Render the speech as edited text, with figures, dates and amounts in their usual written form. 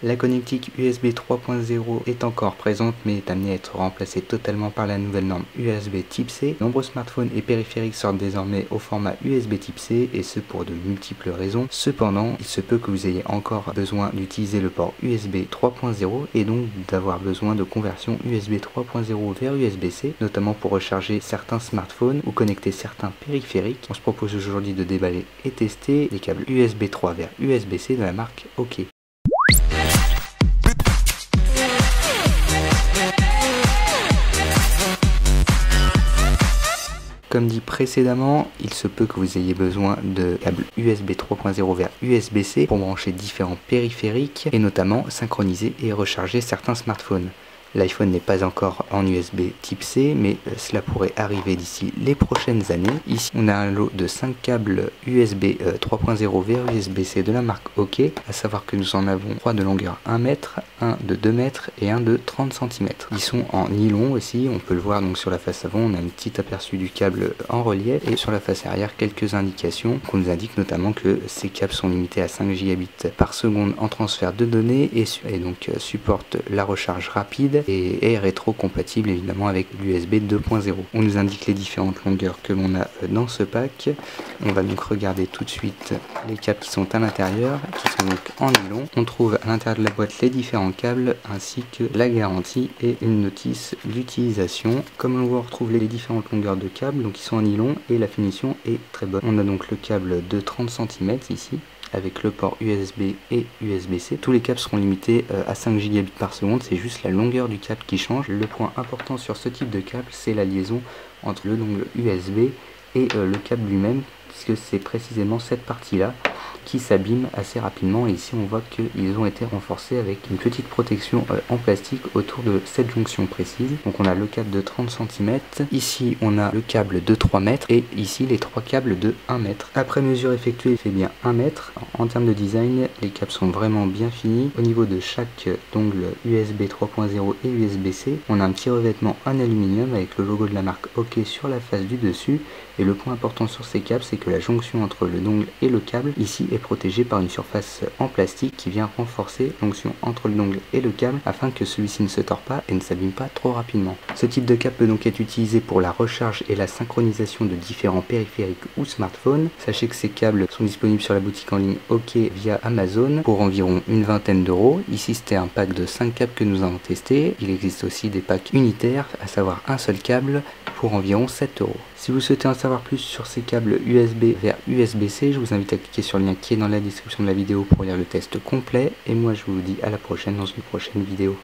La connectique USB 3.0 est encore présente mais est amenée à être remplacée totalement par la nouvelle norme USB Type C. De nombreux smartphones et périphériques sortent désormais au format USB Type C et ce pour de multiples raisons. Cependant, il se peut que vous ayez encore besoin d'utiliser le port USB 3.0 et donc d'avoir besoin de conversion USB 3.0 vers USB-C, notamment pour recharger certains smartphones ou connecter certains périphériques. On se propose aujourd'hui de déballer et tester les câbles USB 3 vers USB-C de la marque OK. Comme dit précédemment, il se peut que vous ayez besoin de câbles USB 3.0 vers USB-C pour brancher différents périphériques et notamment synchroniser et recharger certains smartphones. L'iPhone n'est pas encore en USB Type C, mais cela pourrait arriver d'ici les prochaines années. Ici, on a un lot de 5 câbles USB 3.0 vers USB-C de la marque OK, à savoir que nous en avons 3 de longueur 1 mètre, un de 2 mètres et un de 30 cm. Ils sont en nylon aussi, on peut le voir donc sur la face avant, on a un petit aperçu du câble en relief et sur la face arrière quelques indications qu'on nous indique notamment que ces câbles sont limités à 5 Gbps par seconde en transfert de données et donc supportent la recharge rapide et est rétro-compatible évidemment avec l'USB 2.0. On nous indique les différentes longueurs que l'on a dans ce pack. On va donc regarder tout de suite les câbles qui sont à l'intérieur, qui sont donc en nylon. On trouve à l'intérieur de la boîte les différents câbles ainsi que la garantie et une notice d'utilisation. Comme on retrouve les différentes longueurs de câbles, donc ils sont en nylon et la finition est très bonne. On a donc le câble de 30 cm ici, avec le port USB et USB-C. Tous les câbles seront limités à 5 Gbps par seconde, c'est juste la longueur du câble qui change. Le point important sur ce type de câble, c'est la liaison entre le dongle USB et le câble lui-même, puisque c'est précisément cette partie-là qui s'abîme assez rapidement. Et ici on voit qu'ils ont été renforcés avec une petite protection en plastique autour de cette jonction précise. Donc on a le câble de 30 cm, ici on a le câble de 3 mètres et ici les 3 câbles de 1 mètre. Après mesure effectuée, il fait bien 1 mètre. En termes de design, les câbles sont vraiment bien finis. Au niveau de chaque dongle USB 3.0 et USB-C, on a un petit revêtement en aluminium avec le logo de la marque OK sur la face du dessus. Et le point important sur ces câbles, c'est que la jonction entre le dongle et le câble ici est protégée par une surface en plastique qui vient renforcer la jonction entre le dongle et le câble afin que celui-ci ne se tord pas et ne s'abîme pas trop rapidement. Ce type de câble peut donc être utilisé pour la recharge et la synchronisation de différents périphériques ou smartphones. Sachez que ces câbles sont disponibles sur la boutique en ligne OK via Amazon pour environ une vingtaine d'euros. Ici c'était un pack de 5 câbles que nous avons testé. Il existe aussi des packs unitaires, à savoir un seul câble pour environ 7 euros. Si vous souhaitez en savoir plus sur ces câbles USB vers USB-C, je vous invite à cliquer sur le lien qui est dans la description de la vidéo pour lire le test complet. Et moi je vous dis à la prochaine dans une prochaine vidéo.